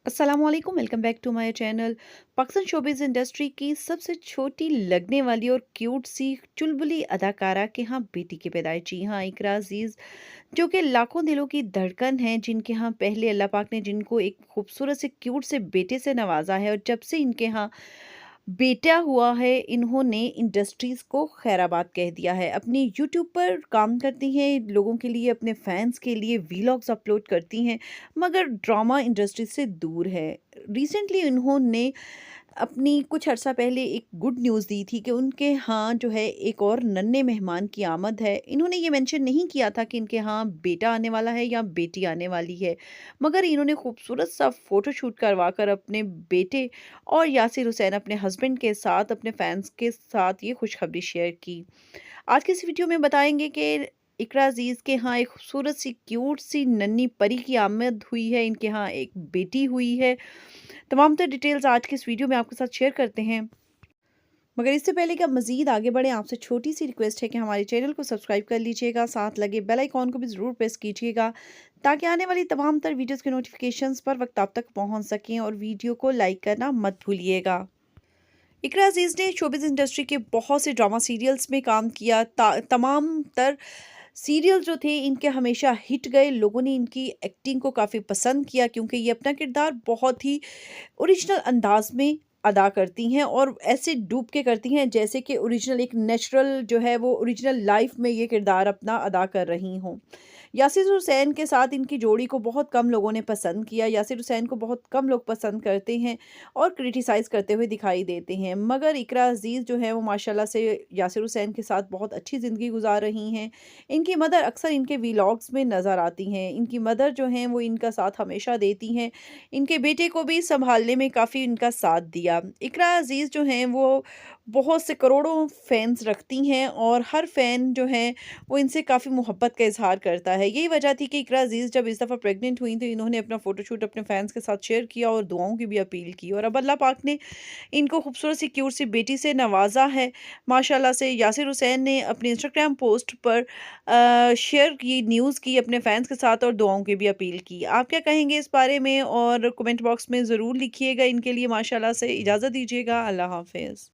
अस्सलामुअलैकुम, welcome back to my channel. Pakistan showbiz industry की सबसे छोटी लगने वाली और क्यूट सी चुलबुली अदाकारा के यहाँ बेटी की पैदाइश। जी हाँ, इकरा अजीज़ जो कि लाखों दिलों की धड़कन है, जिनके यहाँ पहले अल्लाह पाक ने जिनको एक खूबसूरत से क्यूट से बेटे से नवाजा है, और जब से इनके यहाँ बेटा हुआ है, इन्होंने इंडस्ट्रीज़ को खैराबाद कह दिया है। अपनी यूट्यूब पर काम करती हैं, लोगों के लिए, अपने फैंस के लिए वीलॉग्स अपलोड करती हैं, मगर ड्रामा इंडस्ट्री से दूर है। रिसेंटली इन्होंने अपनी कुछ अर्सा पहले एक गुड न्यूज़ दी थी कि उनके यहाँ जो है एक और नन्हे मेहमान की आमद है। इन्होंने ये मेंशन नहीं किया था कि इनके यहाँ बेटा आने वाला है या बेटी आने वाली है, मगर इन्होंने खूबसूरत सा फ़ोटोशूट करवा कर अपने बेटे और यासिर हुसैन अपने हस्बैंड के साथ, अपने फैंस के साथ ये खुशखबरी शेयर की। आज की इस वीडियो में बताएँगे कि इकरा अज़ीज़ के यहाँ एक खूबसूरत सी क्यूट सी नन्ही परी की आमद हुई है, इनके यहाँ एक बेटी हुई है। तमाम तर डिटेल्स आज की इस वीडियो में आपके साथ शेयर करते हैं। मगर इससे पहले कि आप मज़ीद आगे बढ़ें, आपसे छोटी-सी रिक्वेस्ट है कि हमारे चैनल को सब्सक्राइब कर लीजिएगा, साथ लगे बेल आइकॉन को भी ज़रूर प्रेस कीजिएगा, ताकि आने वाली तमाम तर वीडियोज़ के नोटिफ़िकेशंस पर वक़्त आप तक पहुँच सकें, और वीडियो को लाइक करना मत भूलिएगा। इकरा अज़ीज़ ने शोबिज़ इंडस्ट्री के बहुत से ड्रामा सीरियल्स में काम किया। तमाम तर सीरियल जो थे इनके हमेशा हिट गए। लोगों ने इनकी एक्टिंग को काफ़ी पसंद किया, क्योंकि ये अपना किरदार बहुत ही ओरिजिनल अंदाज में अदा करती हैं, और ऐसे डूब के करती हैं जैसे कि ओरिजिनल एक नेचुरल जो है वो ओरिजिनल लाइफ में ये किरदार अपना अदा कर रही हों। यासिर हुसैन के साथ इनकी जोड़ी को बहुत कम लोगों ने पसंद किया। यासिर हुसैन को बहुत कम लोग पसंद करते हैं और क्रिटिसाइज़ करते हुए दिखाई देते हैं, मगर इकरा अज़ीज़ जो है वो माशाल्लाह से यासिर हुसैन के साथ बहुत अच्छी ज़िंदगी गुजार रही हैं। इनकी मदर अक्सर इनके व्लॉग्स में नज़र आती हैं। इनकी मदर जो हैं वो इनका साथ हमेशा देती हैं। इनके बेटे को भी सँभालने में काफ़ी इनका साथ दिया। इकरा अज़ीज़ जो हैं वो बहुत से करोड़ों फ़ैन्स रखती हैं, और हर फ़ैन जो है वो इनसे काफ़ी मोहब्बत का इज़हार करता है। यही वजह थी कि इकरा अज़ीज़ जब इस दफ़ा प्रेग्नेंट हुई तो इन्होंने अपना फ़ोटोशूट अपने फ़ैन्स के साथ शेयर किया और दुआओं की भी अपील की, और अब अल्लाह पाक ने इनको खूबसूरत सी क्यूट सी बेटी से नवाज़ा है। माशाल्लाह से यासिर हुसैन ने अपनी इंस्टाग्राम पोस्ट पर शेयर की, न्यूज़ की अपने फैंस के साथ, और दुआओं की भी अपील की। आप क्या कहेंगे इस बारे में? और कमेंट बॉक्स में ज़रूर लिखिएगा। इनके लिए माशाल्लाह से इजाज़त दीजिएगा। अल्लाह हाफ़िज़।